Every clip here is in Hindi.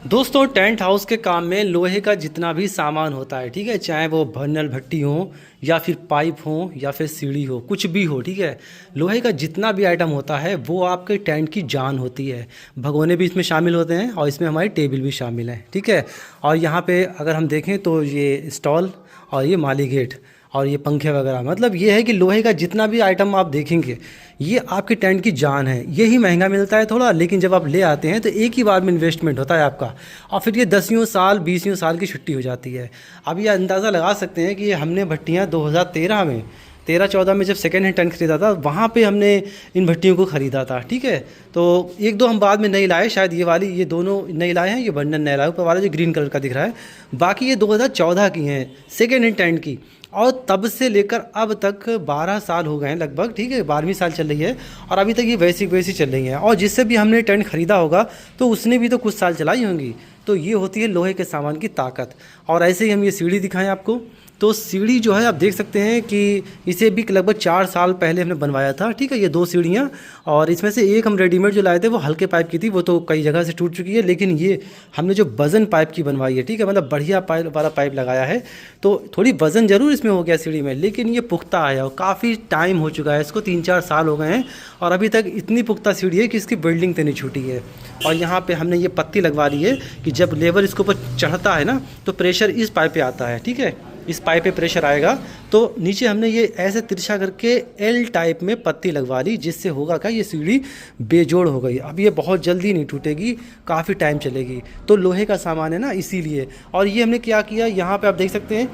दोस्तों टेंट हाउस के काम में लोहे का जितना भी सामान होता है, ठीक है, चाहे वो बर्नल भट्टी हो या फिर पाइप हो या फिर सीढ़ी हो, कुछ भी हो, ठीक है। लोहे का जितना भी आइटम होता है वो आपके टेंट की जान होती है। भगोने भी इसमें शामिल होते हैं और इसमें हमारी टेबल भी शामिल है, ठीक है। और यहाँ पे अगर हम देखें तो ये स्टॉल और ये माली गेट और ये पंखे वगैरह, मतलब ये है कि लोहे का जितना भी आइटम आप देखेंगे ये आपके टेंट की जान है। यही महंगा मिलता है थोड़ा, लेकिन जब आप ले आते हैं तो एक ही बार में इन्वेस्टमेंट होता है आपका, और फिर ये 10 साल 20 साल की छुट्टी हो जाती है। अब ये अंदाज़ा लगा सकते हैं कि ये हमने भट्टियाँ 2013 में 13-14 में जब सेकेंड हैंड टेंट खरीदा था, वहाँ पे हमने इन भट्टियों को ख़रीदा था, ठीक है। तो एक दो हम बाद में नई लाए, शायद ये वाली, ये दोनों नई लाए हैं, ये बंडल नया लाए, ऊपर वाला जो ग्रीन कलर का दिख रहा है। बाकी ये 2014 की हैं, सेकेंड हैंड टेंट की, और तब से लेकर अब तक 12 साल हो गए हैं लगभग, ठीक है, 12वीं साल चल रही है और अभी तक ये वैसी वैसी चल रही हैं। और जिससे भी हमने टेंट ख़रीदा होगा तो उसने भी तो कुछ साल चलाई होंगी। तो ये होती है लोहे के सामान की ताकत। और ऐसे ही हम ये सीढ़ी दिखाएं आपको, तो सीढ़ी जो है आप देख सकते हैं कि इसे भी लगभग 4 साल पहले हमने बनवाया था, ठीक है। ये 2 सीढ़ियाँ, और इसमें से एक हम रेडीमेड जो लाए थे वो हल्के पाइप की थी, वो तो कई जगह से टूट चुकी है, लेकिन ये हमने जो वज़न पाइप की बनवाई है, ठीक है, मतलब बढ़िया पाइप वाला पाइप लगाया है। तो थोड़ी वज़न ज़रूर इसमें हो गया सीढ़ी में, लेकिन ये पुख्ता है और काफ़ी टाइम हो चुका है इसको, 3-4 साल हो गए हैं, और अभी तक इतनी पुख्ता सीढ़ी है कि इसकी बिल्डिंग तो नहीं छूटी है। और यहाँ पे हमने ये पत्ती लगवा ली है कि जब लेबर इसके ऊपर चढ़ता है ना तो प्रेशर इस पाइप पे आता है, ठीक है, इस पाइप पे प्रेशर आएगा। तो नीचे हमने ये ऐसे तिरछा करके एल टाइप में पत्ती लगवा ली, जिससे होगा क्या, ये सीढ़ी बेजोड़ हो गई। अब ये बहुत जल्दी नहीं टूटेगी, काफ़ी टाइम चलेगी। तो लोहे का सामान है ना, इसीलिए। और ये हमने क्या किया, यहाँ पे आप देख सकते हैं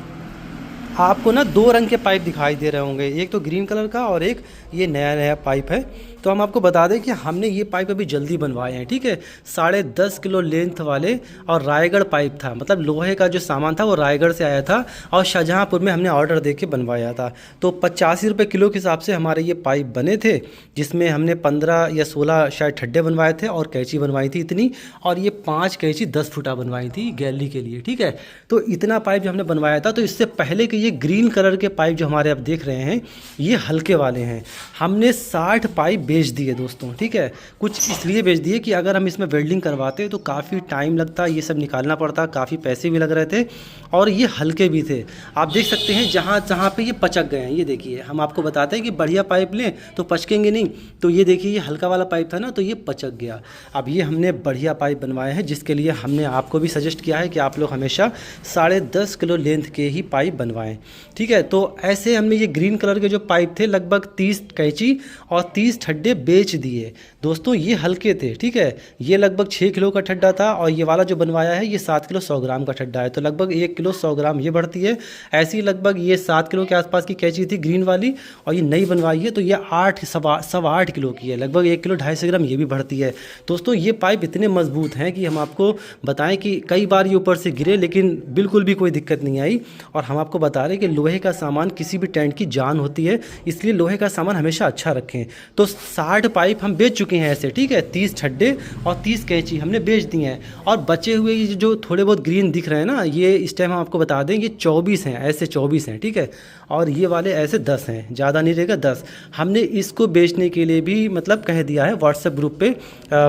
आपको ना 2 रंग के पाइप दिखाई दे रहे होंगे, एक तो ग्रीन कलर का और एक ये नया नया पाइप है। तो हम आपको बता दें कि हमने ये पाइप अभी जल्दी बनवाए हैं, ठीक है, 10.5 किलो लेंथ वाले, और रायगढ़ पाइप था, मतलब लोहे का जो सामान था वो रायगढ़ से आया था, और शाहजहाँपुर में हमने ऑर्डर दे के बनवाया था। तो 85 रुपये किलो के हिसाब से हमारे ये पाइप बने थे, जिसमें हमने 15 या 16 शायद ठड्डे बनवाए थे और कैंची बनवाई थी इतनी, और ये 5 कैंची 10 फुटा बनवाई थी गैलरी के लिए, ठीक है। तो इतना पाइप जो हमने बनवाया था। तो इससे पहले कि ये ग्रीन कलर के पाइप जो हमारे आप देख रहे हैं ये हल्के वाले हैं, हमने 60 पाइप बेच दिए दोस्तों, ठीक है। कुछ इसलिए बेच दिए कि अगर हम इसमें वेल्डिंग करवाते तो काफ़ी टाइम लगता, ये सब निकालना पड़ता, काफ़ी पैसे भी लग रहे थे, और ये हल्के भी थे। आप देख सकते हैं जहाँ जहाँ पे ये पचक गए हैं, ये देखिए, हम आपको बताते हैं कि बढ़िया पाइप लें तो पचकेंगे नहीं। तो ये देखिए, ये हल्का वाला पाइप था ना, तो ये पचक गया। अब ये हमने बढ़िया पाइप बनवाए हैं, जिसके लिए हमने आपको भी सजेस्ट किया है कि आप लोग हमेशा 10.5 किलो लेंथ के ही पाइप बनवाएं, ठीक है। तो ऐसे हमने ये ग्रीन कलर के जो पाइप थे लगभग 30 कैंची और 30 ठड्डे बेच दिए दोस्तों। ये हल्के थे, ठीक है, ये लगभग 6 किलो का ठड्डा था, और ये वाला जो बनवाया है ये 7 किलो 100 ग्राम का ठड्डा है, तो लगभग 1 किलो 100 ग्राम ये बढ़ती है। ऐसी लगभग ये 7 किलो के आसपास की कैंची थी ग्रीन वाली, और ये नई बनवाई है तो ये 8 किलो की है, लगभग 1 किलो 250 ग्राम ये भी बढ़ती है। दोस्तों ये पाइप इतने मजबूत हैं कि हम आपको बताएं कि कई बार ये ऊपर से गिरे, लेकिन बिल्कुल भी कोई दिक्कत नहीं आई। और हम आपको बता रहे हैं कि लोहे का सामान किसी भी टेंट की जान होती है, इसलिए लोहे का सामान हमेशा अच्छा रखें। तो 60 पाइप हम बेच चुके हैं ऐसे, ठीक है, 30 ठड्डे और 30 कैंची हमने बेच दिए हैं। और बचे हुए ये जो थोड़े बहुत ग्रीन दिख रहे हैं ना, ये इस टाइम हम आपको बता दें ये 24 हैं, ऐसे 24 हैं, ठीक है, और ये वाले ऐसे 10 हैं, ज़्यादा नहीं रहेगा 10। हमने इसको बेचने के लिए भी मतलब कह दिया है व्हाट्सएप ग्रुप पे,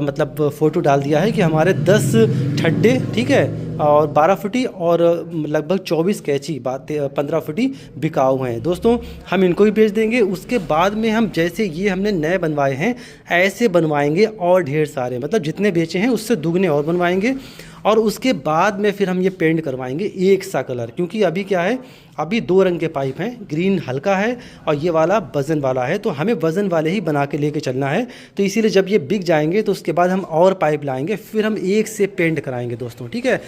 मतलब फ़ोटो डाल दिया है कि हमारे 10 ठड्डे, ठीक है, और 12 फुटी और लगभग 24 कैंची 15 फुटी बिकाऊ हैं दोस्तों। हम इनको भी बेच देंगे। उसके बाद में हम जैसे ये हमने नए बनवाए हैं ऐसे बनवाएंगे और ढेर सारे, मतलब जितने बेचे हैं उससे दुगने और बनवाएंगे, और उसके बाद में फिर हम ये पेंट करवाएंगे एक सा कलर। क्योंकि अभी क्या है, अभी 2 रंग के पाइप हैं, ग्रीन हल्का है और ये वाला वज़न वाला है, तो हमें वज़न वाले ही बना के लेके चलना है। तो इसीलिए जब ये बिक जाएंगे तो उसके बाद हम और पाइप लाएंगे, फिर हम एक से पेंट कराएंगे दोस्तों, ठीक है।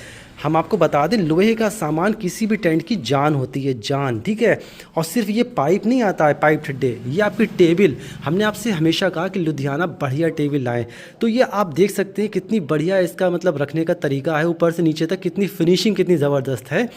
हम आपको बता दें लोहे का सामान किसी भी टेंट की जान होती है, जान, ठीक है। और सिर्फ ये पाइप नहीं आता है, पाइप ठड्डे, ये आपकी टेबल, हमने आपसे हमेशा कहा कि लुधियाना बढ़िया टेबल लाएं। तो ये आप देख सकते हैं कितनी बढ़िया इसका मतलब रखने का तरीका है, ऊपर से नीचे तक कितनी फिनिशिंग कितनी ज़बरदस्त है।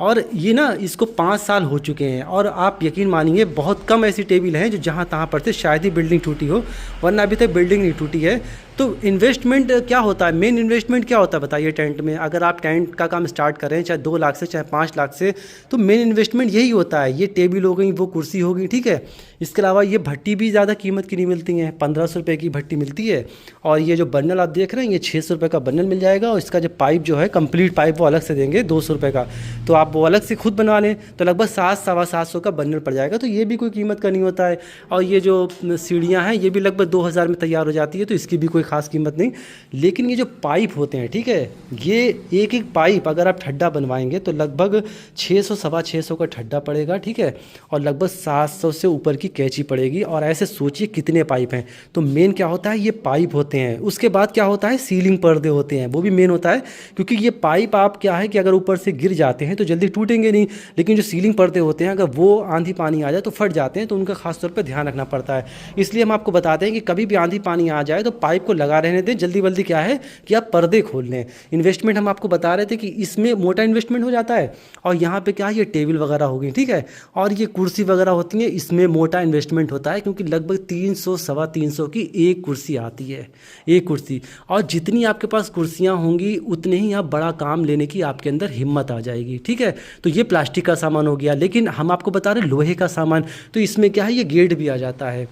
और ये ना इसको 5 साल हो चुके हैं, और आप यकीन मानिए बहुत कम ऐसी टेबल हैं जो जहाँ तहाँ पर से शायद ही बिल्डिंग टूटी हो, वरना अभी तक बिल्डिंग नहीं टूटी है। तो इन्वेस्टमेंट क्या होता है, मेन इन्वेस्टमेंट क्या होता है बताइए टेंट में। अगर आप टेंट का काम स्टार्ट करें चाहे 2 लाख से चाहे 5 लाख से, तो मेन इन्वेस्टमेंट यही होता है। ये टेबल हो गई, वो कुर्सी होगी, ठीक है। इसके अलावा ये भट्टी भी ज़्यादा कीमत की नहीं मिलती हैं, 1500 रुपये की भट्टी मिलती है। और ये जो बर्नल आप देख रहे हैं ये 600 रुपये का बर्नल मिल जाएगा। और इसका जो पाइप जो है कंप्लीट पाइप वो अलग से देंगे 200 रुपये का। तो आप वो अलग से खुद बनवा लें तो लगभग 700-750 का बर्नल पड़ जाएगा। तो ये भी कोई कीमत का नहीं होता है। और ये जो सीढ़ियाँ हैं ये भी लगभग 2000 में तैयार हो जाती है, तो इसकी भी कोई ख़ास कीमत नहीं। लेकिन ये जो पाइप होते हैं, ठीक है, ये एक एक पाइप अगर आप ठड्डा बनवाएंगे तो लगभग 600 सवा 600 का ठड्डा पड़ेगा, ठीक है। और लगभग 700 से ऊपर की कैंची पड़ेगी। और ऐसे सोचिए कितने पाइप हैं। तो मेन क्या होता है, ये पाइप होते हैं। उसके बाद क्या होता है, सीलिंग पर्दे होते हैं, वो भी मेन होता है। क्योंकि ये पाइप आप क्या है कि अगर ऊपर से गिर जाते हैं तो जल्दी टूटेंगे नहीं, लेकिन जो सीलिंग पर्दे होते हैं अगर वो आंधी पानी आ जाए तो फट जाते हैं। तो उनका खास तौर पर ध्यान रखना पड़ता है। इसलिए हम आपको बताते हैं कि कभी भी आंधी पानी आ जाए तो पाइप को लगा रहने दें, जल्दी जल्दी क्या है कि आप पर्दे खोल लें। इन्वेस्टमेंट हम आपको बता रहे थे कि इसमें मोटा इन्वेस्टमेंट हो जाता है। और यहाँ पे क्या है, ये टेबल वगैरह होगी, ठीक है, और ये कुर्सी वगैरह होती है, इसमें मोटा इन्वेस्टमेंट होता है। क्योंकि लगभग 300 सवा 300 की एक कुर्सी आती है, एक कुर्सी। और जितनी आपके पास कुर्सियाँ होंगी उतने ही आप बड़ा काम लेने की आपके अंदर हिम्मत आ जाएगी, ठीक है। तो ये प्लास्टिक का सामान हो गया। लेकिन हम आपको बता रहे लोहे का सामान, तो इसमें क्या है, ये गेट भी आ जाता है।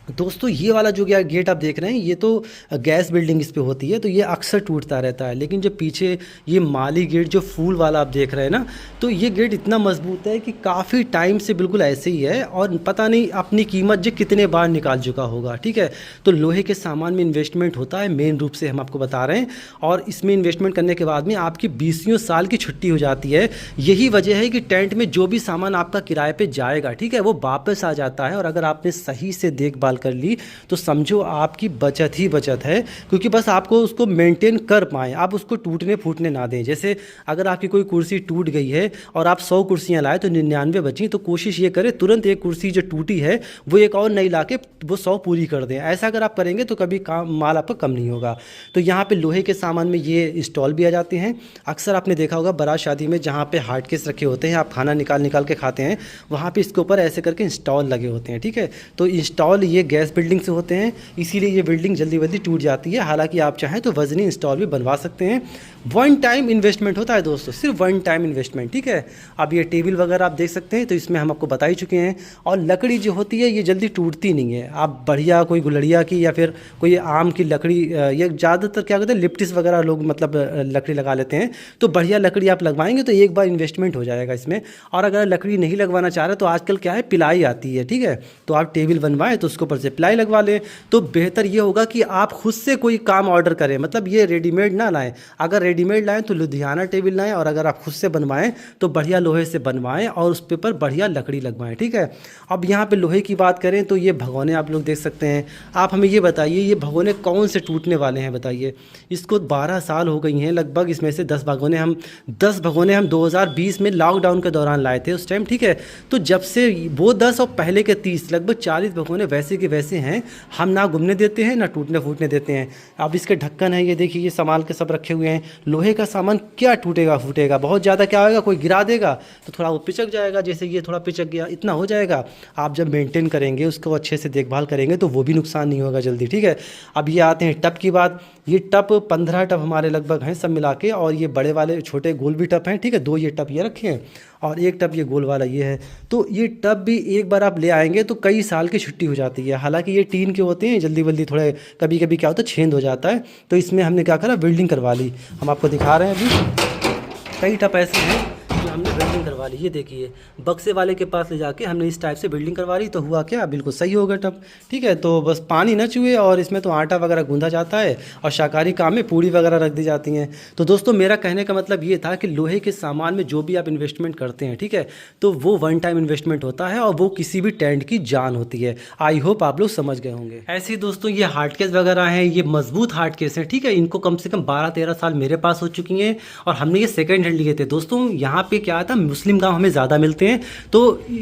दोस्तों ये वाला जो गया गेट आप देख रहे हैं ये तो गैस बिल्डिंग इस पे होती है, तो ये अक्सर टूटता रहता है। लेकिन जो पीछे ये माली गेट जो फूल वाला आप देख रहे हैं ना, तो ये गेट इतना मजबूत है कि काफ़ी टाइम से बिल्कुल ऐसे ही है। और पता नहीं अपनी कीमत जो कितने बार निकाल चुका होगा, ठीक है। तो लोहे के सामान में इन्वेस्टमेंट होता है, मेन रूप से हम आपको बता रहे हैं। और इसमें इन्वेस्टमेंट करने के बाद में आपकी 20 साल की छुट्टी हो जाती है। यही वजह है कि टेंट में जो भी सामान आपका किराए पर जाएगा, ठीक है, वो वापस आ जाता है। और अगर आपने सही से देखभाल कर ली तो समझो आपकी बचत ही बचत है। क्योंकि बस आपको उसको मेंटेन कर पाएँ, आप उसको टूटने फूटने ना दें। जैसे अगर आपकी कोई कुर्सी टूट गई है और आप 100 कुर्सियां लाए तो 99 बची, तो कोशिश ये करें तुरंत एक कुर्सी जो टूटी है वो एक और नई ला के वो 100 पूरी कर दें। ऐसा अगर आप करेंगे तो कभी काम माल आपका कम नहीं होगा। तो यहाँ पे लोहे के सामान में ये स्टॉल भी आ जाते हैं। अक्सर आपने देखा होगा बारात शादी में जहाँ पे हार्ड केस रखे होते हैं, आप खाना निकाल निकाल के खाते हैं, वहाँ पे इसके ऊपर ऐसे करके इंस्टॉल लगे होते हैं, ठीक है। तो इंस्टॉल ये गैस बिल्डिंग से होते हैं, इसीलिए ये बिल्डिंग जल्दी जल्दी टूट जाती है। हालांकि आप चाहें तो वजनी इंस्टॉल भी बनवा सकते हैं। वन टाइम इन्वेस्टमेंट होता है दोस्तों, सिर्फ वन टाइम इन्वेस्टमेंट, ठीक है। अब ये टेबल वगैरह आप देख सकते हैं, तो इसमें हम आपको बता ही चुके हैं। और लकड़ी जो होती है ये जल्दी टूटती नहीं है। आप बढ़िया कोई गुलड़िया की या फिर कोई आम की लकड़ी, ये ज़्यादातर क्या कहते हैं लिप्टिस वगैरह लोग मतलब लकड़ी लगा लेते हैं। तो बढ़िया लकड़ी आप लगवाएंगे तो एक बार इन्वेस्टमेंट हो जाएगा इसमें। और अगर लकड़ी नहीं लगवाना चाह रहे तो आजकल क्या है पिलाई आती है, ठीक है। तो आप टेबल बनवाएं तो उसके ऊपर से पिलाई लगवा लें। तो बेहतर ये होगा कि आप खुद से कोई काम ऑर्डर करें, मतलब ये रेडीमेड ना लाएं। अगर रेडीमेड लाएं तो लुधियाना टेबल लाएं, और अगर आप खुद से बनवाएं तो बढ़िया लोहे से बनवाएं और उस पे पर बढ़िया लकड़ी लगवाएं, ठीक है। अब यहाँ पे लोहे की बात करें तो ये भगोने आप लोग देख सकते हैं। आप हमें ये बताइए ये भगोने कौन से टूटने वाले हैं बताइए। इसको 12 साल हो गई हैं लगभग, इसमें से 10 भगोने हम 2020 में लॉकडाउन के दौरान लाए थे उस टाइम, ठीक है। तो जब से वो 10 और पहले के 30 लगभग 40 भगोने वैसे के वैसे हैं। हम ना घूमने देते हैं ना टूटने फूटने देते हैं। अब इसके ढक्कन है ये देखिए, ये संभाल के सब रखे हुए हैं। लोहे का सामान क्या टूटेगा फूटेगा, बहुत ज़्यादा क्या होगा, कोई गिरा देगा तो थोड़ा वो पिचक जाएगा। जैसे ये थोड़ा पिचक गया इतना हो जाएगा। आप जब मेंटेन करेंगे उसको अच्छे से देखभाल करेंगे तो वो भी नुकसान नहीं होगा जल्दी, ठीक है। अब ये आते हैं टब की बात। ये टब 15 टब हमारे लगभग हैं सब मिला के, और ये बड़े वाले छोटे गोल भी टब हैं, ठीक है। 2 ये टब ये रखे हैं और एक टब ये गोल वाला ये है। तो ये टब भी एक बार आप ले आएंगे तो कई साल की छुट्टी हो जाती है। हालांकि ये टीन के होते हैं, जल्दी जल्दी थोड़े कभी कभी क्या होता है छेद हो जाता है। तो इसमें हमने क्या करा वेल्डिंग करवा ली। हम आपको दिखा रहे हैं अभी कई टब ऐसे हैं जो हमने वेल्डिंग करवा ली। ये देखिए बक्से वाले के पास ले जाके हमने इस टाइप से वेल्डिंग करवा ली, तो हुआ क्या बिल्कुल सही हो गया टब, ठीक है। तो बस पानी न चुए और इसमें तो आटा वगैरह गूंधा जाता है और शाकाहारी काम में पूड़ी वगैरह रख दी जाती हैं। तो दोस्तों मेरा कहने का मतलब ये था कि लोहे के सामान में जो भी आप इन्वेस्टमेंट करते हैं, ठीक है, तो वो वन टाइम इन्वेस्टमेंट होता है और वो किसी भी टेंट की जान होती है। आई होप आप लोग समझ गए होंगे। ऐसे ही दोस्तों ये हार्ड केस वगैरह हैं, ये मजबूत हार्ड केस हैं, ठीक है। इनको कम से कम 12-13 साल मेरे पास हो चुकी हैं और हमने ये सेकेंड हैंड लिए थे। दोस्तों यहाँ पे क्या आता है, मुस्लिम काम हमें ज़्यादा मिलते हैं, तो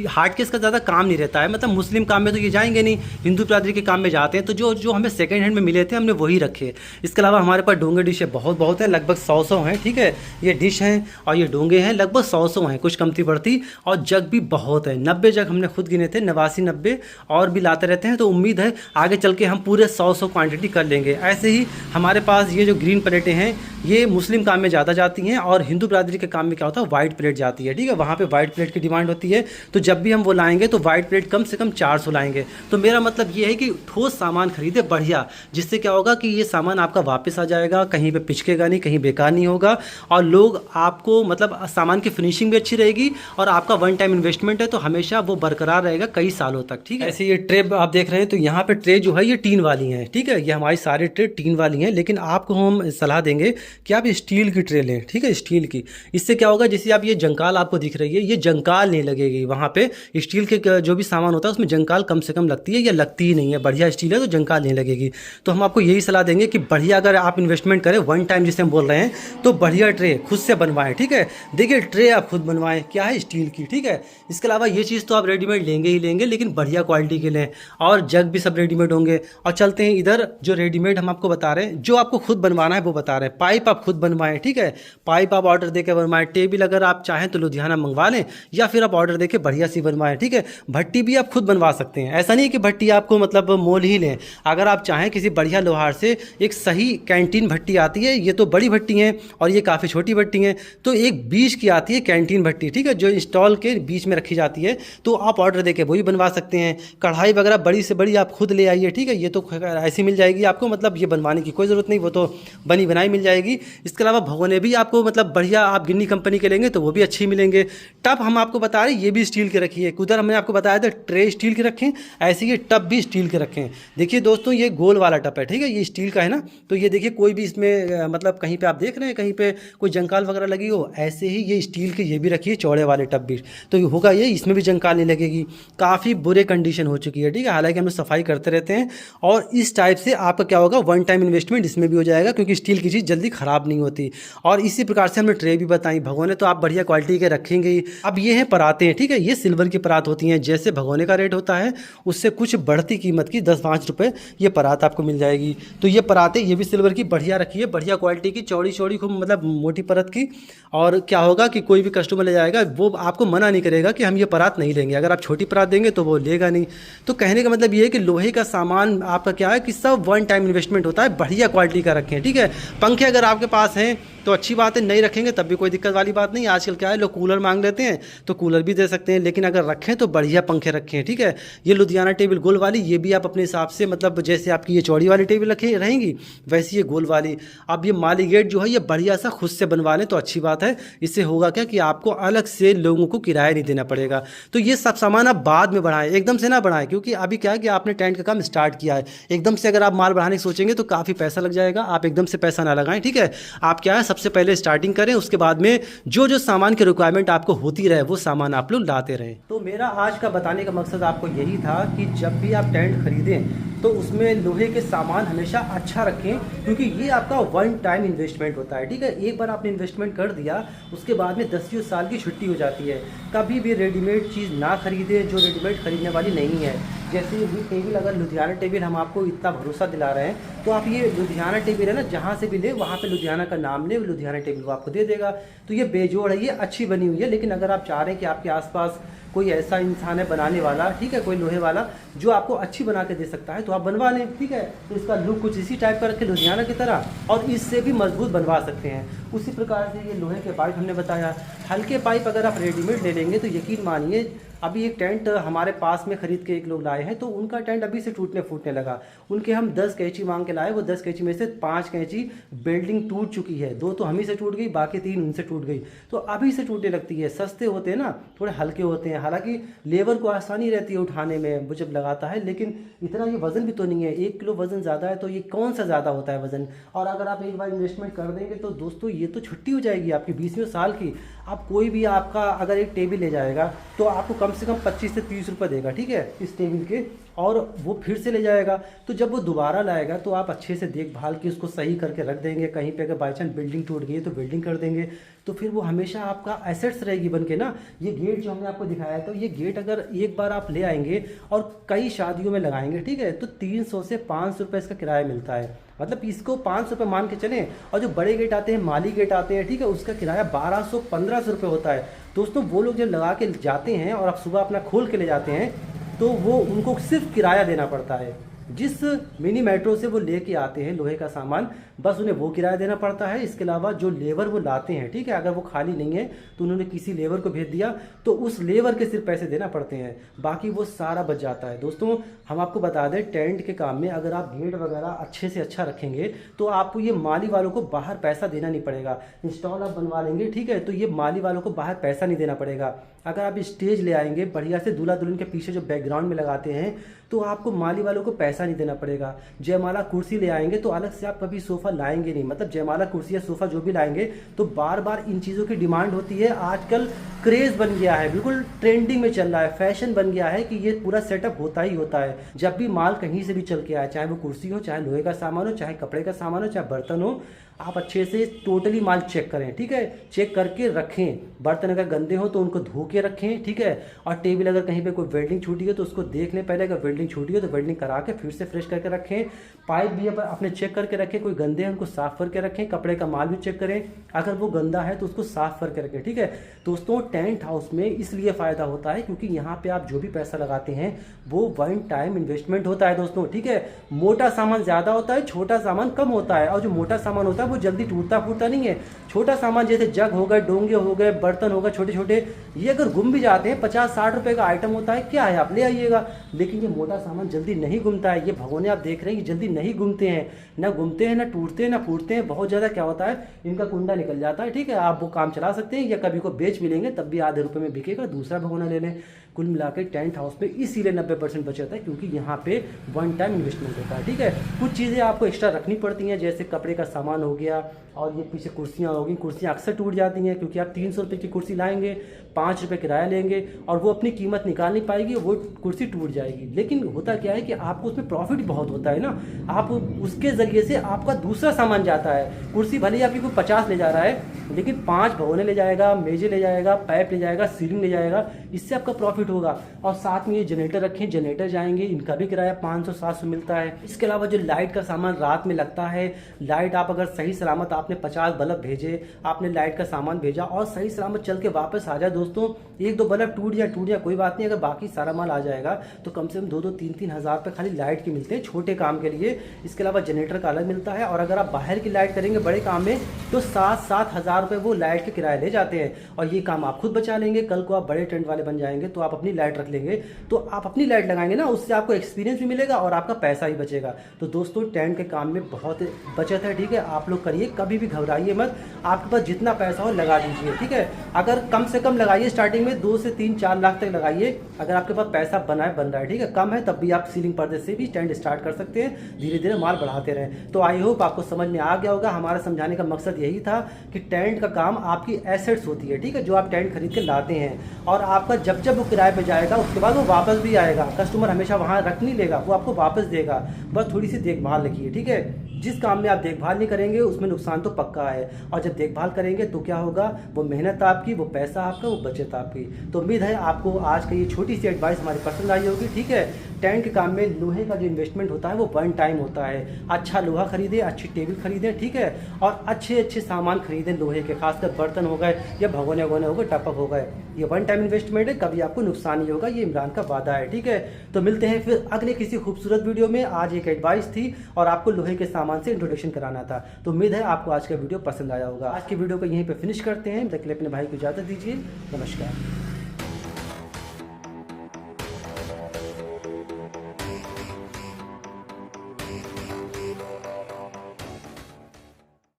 हार्ड केस का ज़्यादा काम नहीं रहता है। मतलब मुस्लिम काम में तो ये जाएंगे नहीं, हिंदू बिरादरी के काम में जाते हैं, तो जो जो हमें सेकंड हैंड में मिले थे हमने वही रखे। इसके अलावा हमारे पास डोंगे डिश है, बहुत हैं, लगभग 100 हैं, ठीक है। ये डिश हैं और ये डोंगे हैं, लगभग 100 हैं, कुछ कमती बढ़ती। और जग भी बहुत है, 90 जग हमने खुद गिने थे, 89-90 और भी लाते रहते हैं। तो उम्मीद है आगे चल के हम पूरे 100 क्वांटिटी कर लेंगे। ऐसे ही हमारे पास ये जो ग्रीन प्लेटें हैं ये मुस्लिम काम में ज़्यादा जाती हैं, और हिंदू बिरादरी के काम में क्या होता है, वाइट प्लेट जाती है, ठीक है। वहाँ पे वाइट प्लेट की डिमांड होती है, तो जब भी हम वो लाएंगे तो वाइट प्लेट कम से कम 400 लाएंगे। तो मेरा मतलब ये है कि ठोस सामान खरीदे बढ़िया, जिससे क्या होगा कि ये सामान आपका वापस आ जाएगा, कहीं पे पिचकेगा नहीं, कहीं बेकार नहीं होगा, और लोग आपको मतलब सामान की फिनिशिंग भी अच्छी रहेगी, और आपका वन टाइम इन्वेस्टमेंट है तो हमेशा वो बरकरार रहेगा कई सालों तक, ठीक है। ऐसे ये ट्रे आप देख रहे हैं, तो यहाँ पे ट्रे जो है ये टीन वाली हैं, ठीक है। ये हमारी सारी ट्रे टीन वाली हैं, लेकिन आपको हम सलाह देंगे कि आप स्टील की ट्रे लें, ठीक है, स्टील की। इससे क्या होगा, जैसे आप ये जंकाल आपको दिख रही है, ये जंकाल नहीं लगेगी वहाँ पे। स्टील के जो भी सामान होता है उसमें जंकाल कम से कम लगती है, या लगती ही नहीं है। बढ़िया स्टील है तो जंकाल नहीं लगेगी। तो हम आपको यही सलाह देंगे कि बढ़िया अगर आप इन्वेस्टमेंट करें वन टाइम जिसे हम बोल रहे हैं, तो बढ़िया ट्रे खुद से बनवाएं, ठीक है। देखिए ट्रे आप खुद बनवाएं, क्या है, स्टील की, ठीक है। इसके अलावा ये चीज़ तो आप रेडीमेड लेंगे ही लेंगे, लेकिन बढ़िया क्वालिटी के लें, और जग भी सब रेडीमेड होंगे। और चलते हैं इधर, जो रेडीमेड हम आपको बता रहे हैं, जो आपको खुद बनवाना है वो बता रहे हैं। पाइप आप खुद बनवाएं, ठीक है, पाइप आप ऑर्डर देकर बनवाएं। टेबल अगर आप चाहें तो लुधियाना मंगवा लें, या फिर आप ऑर्डर देके बढ़िया सी बनवाएं, ठीक है। भट्टी भी आप खुद बनवा सकते हैं, ऐसा नहीं कि भट्टी आपको मतलब मोल ही लें। अगर आप चाहें किसी बढ़िया लोहार से, एक सही कैंटीन भट्टी आती है, ये तो बड़ी भट्टी हैं और ये काफ़ी छोटी भट्टी हैं, तो एक बीच की आती है कैंटीन भट्टी, ठीक है, जो इंस्टॉल के बीच में रखी जाती है, तो आप ऑर्डर देके वही बनवा सकते हैं। कढ़ाई वगैरह बड़ी से बड़ी आप खुद ले आइए, ठीक है, ये तो ऐसी मिल जाएगी आपको, मतलब ये बनवाने की कोई ज़रूरत नहीं, वो तो बनी बनाई मिल जाएगी। इसके अलावा भगोने भी आपको मतलब बढ़िया आप गिन्नी कंपनी के लेंगे तो वो भी अच्छी मिलेंगे। टब हम आपको बता रहे हैं, ये भी स्टील के रखिए। उधर हमने आपको बताया था ट्रे स्टील के रखें, ऐसे ये टब भी स्टील के रखें। देखिए दोस्तों, ये गोल वाला टब है, ठीक है, ये स्टील का है ना, तो ये देखिए कोई भी इसमें मतलब कहीं पे आप देख रहे हैं कहीं पे कोई जंकाल वगैरह लगी हो, ऐसे ही ये स्टील के ये भी रखिए, चौड़े वाले टब भी, तो ये होगा ये, इसमें भी जंकाल नहीं लगेगी। काफ़ी बुरे कंडीशन हो चुकी है, ठीक है, हालांकि हम लोग सफाई करते रहते हैं। और इस टाइप से आपका क्या होगा, वन टाइम इन्वेस्टमेंट इसमें भी हो जाएगा, क्योंकि स्टील की चीज़ जल्दी ख़राब नहीं होती। और इसी प्रकार से हमने ट्रे भी बताई। भगोने तो आप बढ़िया क्वालिटी के रखेंगे ही। अब ये हैं परातें हैं, ठीक है, ये सिल्वर की परात होती हैं। जैसे भगोने का रेट होता है उससे कुछ बढ़ती कीमत की 10-5 रुपये ये परात आपको मिल जाएगी। तो ये परातें, ये भी सिल्वर की बढ़िया रखी है, बढ़िया क्वालिटी की, चौड़ी चौड़ी खूब मतलब मोटी परत की। और क्या होगा कि कोई भी कस्टमर ले जाएगा वो आपको मना नहीं करेगा कि हम ये परात नहीं लेंगे। अगर आप छोटी परात देंगे तो वो लेगा नहीं। तो कहने का मतलब ये है कि लोहे का सामान आपका क्या है कि सब वन टाइम इन्वेस्टमेंट होता है, बढ़िया क्वालिटी का रखें, ठीक है। पंखे अगर आपके पास हैं तो अच्छी बात है, नहीं रखेंगे तब भी कोई दिक्कत वाली बात नहीं। आजकल क्या है, लोग कूलर मांग लेते हैं तो कूलर भी दे सकते हैं, लेकिन अगर रखें तो बढ़िया पंखे रखें, ठीक है। ये लुधियाना टेबल गोल वाली, ये भी आप अपने हिसाब से मतलब जैसे आपकी ये चौड़ी वाली टेबल रखें रहेंगी, वैसी ये गोल वाली। अब ये माली गेट जो है ये बढ़िया सा खुद से बनवा लें तो अच्छी बात है। इससे होगा क्या कि आपको अलग से लोगों को किराया नहीं देना पड़ेगा। तो ये सब सामान आप बाद में बढ़ाएं, एकदम से ना बढ़ाएं, क्योंकि अभी क्या है कि आपने टेंट का काम स्टार्ट किया है। एकदम से अगर आप माल बढ़ाने की सोचेंगे तो काफ़ी पैसा लग जाएगा। आप एकदम से पैसा ना लगाएं, ठीक है। आप क्या है, सबसे पहले स्टार्टिंग करें, उसके बाद में जो जो सामान की रिक्वायरमेंट आपको होती रहे वो सामान आप लोग लाते रहें। तो मेरा आज का बताने का मकसद आपको यही था कि जब भी आप टेंट खरीदें तो उसमें लोहे के सामान हमेशा अच्छा रखें, क्योंकि ये आपका वन टाइम इन्वेस्टमेंट होता है, ठीक है। एक बार आपने इन्वेस्टमेंट कर दिया, उसके बाद में 10 साल की छुट्टी हो जाती है। कभी भी रेडीमेड चीज़ ना खरीदें जो रेडीमेड खरीदने वाली नहीं है। जैसे ये टेबल, अगर लुधियाना टेबल हम आपको इतना भरोसा दिला रहे हैं, तो आप ये लुधियाना टेबल है ना, जहाँ से भी ले वहाँ पे लुधियाना का नाम ले, लुधियाना टेबल वो आपको दे देगा। तो ये बेजोड़ है, ये अच्छी बनी हुई है। लेकिन अगर आप चाह रहे हैं कि आपके आसपास कोई ऐसा इंसान है बनाने वाला, ठीक है, कोई लोहे वाला जो आपको अच्छी बना के दे सकता है, तो आप बनवा लें, ठीक है। तो इसका लुक कुछ इसी टाइप का रखें लुधियाना की तरह, और इससे भी मजबूत बनवा सकते हैं। उसी प्रकार से ये लोहे के पाइप हमने बताया। हल्के पाइप अगर आप रेडीमेड ले लेंगे तो यकीन मानिए, अभी एक टेंट हमारे पास में खरीद के एक लोग लाए हैं, तो उनका टेंट अभी से टूटने फूटने लगा। उनके हम 10 कैंची मांग के लाए, वो 10 कैंची में से 5 कैंची बिल्डिंग टूट चुकी है, 2 तो हम ही से टूट गई, बाकी 3 उनसे टूट गई। तो अभी से टूटने लगती है। सस्ते होते हैं ना, थोड़े हल्के होते हैं, हालांकि लेबर को आसानी रहती है उठाने में वो जब लगाता है, लेकिन इतना ये वजन भी तो नहीं है। 1 किलो वजन ज़्यादा है तो ये कौन सा ज़्यादा होता है वजन। और अगर आप एक बार इन्वेस्टमेंट कर देंगे तो दोस्तों ये तो छुट्टी हो जाएगी आपकी 20वें साल की। आप कोई भी आपका अगर एक टेबल ले जाएगा तो आपको कम से कम 25 से 30 रुपये देगा, ठीक है, इस टेबल के, और वो फिर से ले जाएगा। तो जब वो दोबारा लाएगा तो आप अच्छे से देखभाल के उसको सही करके रख देंगे। कहीं पे अगर बाई चांस बिल्डिंग टूट गई है तो बिल्डिंग कर देंगे, तो फिर वो हमेशा आपका एसेट्स रहेगी बन के ना। ये गेट जो हमने आपको दिखाया है, तो ये गेट अगर एक बार आप ले आएंगे और कई शादियों में लगाएंगे, ठीक है, तो 300 से 500 रुपये इसका किराया मिलता है। मतलब इसको 500 रुपये मान के चलें। और जो बड़े गेट आते हैं, माली गेट आते हैं, ठीक है, उसका किराया 1200-1500 रुपये होता है। दोस्तों वो लोग जब लगा के जाते हैं और आप सुबह अपना खोल के ले जाते हैं, तो वो उनको सिर्फ किराया देना पड़ता है। जिस मिनी मेट्रो से वो लेके आते हैं लोहे का सामान, बस उन्हें वो किराया देना पड़ता है। इसके अलावा जो लेबर वो लाते हैं, ठीक है, अगर वो खाली नहीं है तो उन्होंने किसी लेबर को भेज दिया तो उस लेबर के सिर्फ पैसे देना पड़ते हैं, बाकी वो सारा बच जाता है। दोस्तों हम आपको बता दें, टेंट के काम में अगर आप गेट वगैरह अच्छे से अच्छा रखेंगे तो आपको ये माली वालों को बाहर पैसा देना नहीं पड़ेगा। इंस्टॉल आप बनवा लेंगे, ठीक है, तो ये माली वालों को बाहर पैसा नहीं देना पड़ेगा। अगर आप स्टेज ले आएंगे बढ़िया से, दूल्हा दुल्हन के पीछे जो बैकग्राउंड में लगाते हैं, तो आपको माली वालों को पैसा नहीं देना पड़ेगा। जयमाला कुर्सी ले आएंगे तो अलग से आप कभी सोफा लाएंगे नहीं, मतलब जयमाला कुर्सी या सोफा जो भी लाएंगे तो बार बार इन चीज़ों की डिमांड होती है। आजकल क्रेज़ बन गया है, बिल्कुल ट्रेंडिंग में चल रहा है, फैशन बन गया है कि ये पूरा सेटअप होता ही होता है। जब भी माल कहीं से भी चल के आए, चाहे वो कुर्सी हो, चाहे लोहे का सामान हो, चाहे कपड़े का सामान हो, चाहे बर्तन हो, आप अच्छे से टोटली माल चेक करें, ठीक है, चेक करके रखें। बर्तन अगर गंदे हो तो उनको धो के रखें, ठीक है, और टेबल अगर कहीं पे कोई वेल्डिंग छूटी है तो उसको देख लें पहले, अगर वेल्डिंग छूटी है तो वेल्डिंग करा के फिर से फ्रेश करके रखें। पाइप भी अपने चेक करके रखें, कोई गंदे हैं उनको साफ करके रखें। कपड़े का माल भी चेक करें, अगर वो गंदा है तो उसको साफ करके रखें, ठीक है। दोस्तों टेंट हाउस में इसलिए फ़ायदा होता है क्योंकि यहाँ पे आप जो भी पैसा लगाते हैं वो वन टाइम इन्वेस्टमेंट होता है दोस्तों, ठीक है। मोटा सामान ज़्यादा होता है, छोटा सामान कम होता है, और जो मोटा सामान होता है वो जल्दी टूटता फूटता नहीं है। छोटा सामान जैसे जग हो गए, डोंगे हो गए, बर्तन हो गए छोटे छोटे, ये अगर गुम भी जाते हैं 50-60 रुपए का आइटम होता है, क्या है, आप ले आइएगा। लेकिन ये मोटा सामान जल्दी नहीं गुमता है। ये भगोने आप देख रहे हैं, ये जल्दी नहीं गुमते हैं, ना गुमते हैं, ना टूटते हैं, ना फूटते हैं। बहुत ज़्यादा क्या होता है, इनका कुंडा निकल जाता है, ठीक है। आप वो काम चला सकते हैं या कभी को बेच भी लेंगे तब भी आधे रुपये में बिकेगा, दूसरा भगोना ले लें। कुल मिला के टेंट हाउस में इसीलिए 90% बचत है क्योंकि यहाँ पे वन टाइम इन्वेस्टमेंट होता है, ठीक है। कुछ चीज़ें आपको एक्स्ट्रा रखनी पड़ती हैं, जैसे कपड़े का सामान हो गया, और ये पीछे कुर्सियाँ होगी। कुर्सियाँ अक्सर टूट जाती हैं क्योंकि आप 300 रुपये की कुर्सी लाएंगे, 5 रुपये किराया लेंगे और वो अपनी कीमत निकाल नहीं पाएगी, वो कुर्सी टूट जाएगी। लेकिन होता क्या है कि आपको उसमें प्रॉफिट बहुत होता है ना, आप उसके ज़रिए से आपका दूसरा सामान जाता है। कुर्सी भले ही आपकी कोई 50 ले जा रहा है, लेकिन 5 भगोने ले जाएगा, मेजे ले जाएगा, पाइप ले जाएगा, सीलिंग ले जाएगा, इससे आपका प्रॉफिट होगा। और साथ में ये जनरेटर रखें, जनरेटर जाएंगे, इनका भी किराया 500-700 मिलता है। इसके अलावा जो लाइट का सामान रात में लगता है, लाइट आप अगर सही सलामत, आपने 50 बल्ब भेजे, आपने लाइट का सामान भेजा और सही सलामत चल के वापस आ जाए दोस्तों, 1-2 बल्ब टूट जाए कोई बात नहीं, अगर बाकी सारा माल आ जाएगा तो कम से कम 2-2, 3-3 हज़ार रुपये खाली लाइट के मिलते हैं छोटे काम के लिए। इसके अलावा जनरेटर का अलग मिलता है, और अगर आप बाहर की लाइट करेंगे बड़े काम में तो 7-7 हज़ार रुपये वो लाइट के किराए ले जाते हैं, और ये काम आप खुद बचा लेंगे। कल को आप बड़े टेंट वाले बन जाएंगे तो आप अपनी लाइट रख लेंगे, तो आप अपनी लाइट लगाएंगे ना, उससे आपको एक्सपीरियंस भी मिलेगा और आपका पैसा भी बचेगा। तो दोस्तों टेंट के काम में बहुत बचत है, ठीक है। आप लोग करिए, कभी भी घबराइए मत, आपके पास जितना पैसा हो लगा दीजिए, ठीक है। अगर कम से कम लगाइए, स्टार्टिंग में 2 से 3-4 लाख तक लगाइए, अगर आपके पास पैसा बन रहा है, ठीक है। कम है तब भी आप सीलिंग पर्दे से भी टेंट स्टार्ट कर सकते हैं, धीरे धीरे माल बढ़ाते रहें। तो आई होप आपको समझ में आ गया होगा। हमारा समझाने का मकसद यही था कि टेंट का काम आपकी एसेट्स होती है, ठीक है, जो आप टेंट खरीद के लाते हैं, और आपका जब वो किराए पे जाएगा उसके बाद वो वापस भी आएगा। कस्टमर हमेशा वहाँ रख नहीं लेगा, वो आपको वापस देगा। बस थोड़ी सी देखभाल रखिए, ठीक है। जिस काम में आप देखभाल नहीं करेंगे उसमें नुकसान तो पक्का है, और जब देखभाल करेंगे तो क्या होगा, वो मेहनत आपकी, वो पैसा आपका, वो बचत आपकी। तो उम्मीद है आपको आज का ये छोटी सी एडवाइस हमारी पसंद आई होगी, ठीक है। टेंट के काम में लोहे का जो इन्वेस्टमेंट होता है वो वन टाइम होता है। अच्छा लोहा खरीदें, अच्छी टेबल खरीदें, ठीक है, और अच्छे सामान खरीदें लोहे के, खासकर बर्तन हो गए या भगोने वगोने हो गए, टपक हो गए। ये वन टाइम इन्वेस्टमेंट है, कभी आपको नुकसान नहीं होगा, ये इमरान का वादा है, ठीक है। तो मिलते हैं फिर अगले किसी खूबसूरत वीडियो में। आज एक एडवाइस थी और आपको लोहे के सामान से इंट्रोडक्शन कराना था। तो उम्मीद है आपको आज का वीडियो पसंद आया होगा। आज की वीडियो को यहीं पे फिनिश करते हैं, तक के लिए अपने भाई को इजाज़त दीजिए। नमस्कार।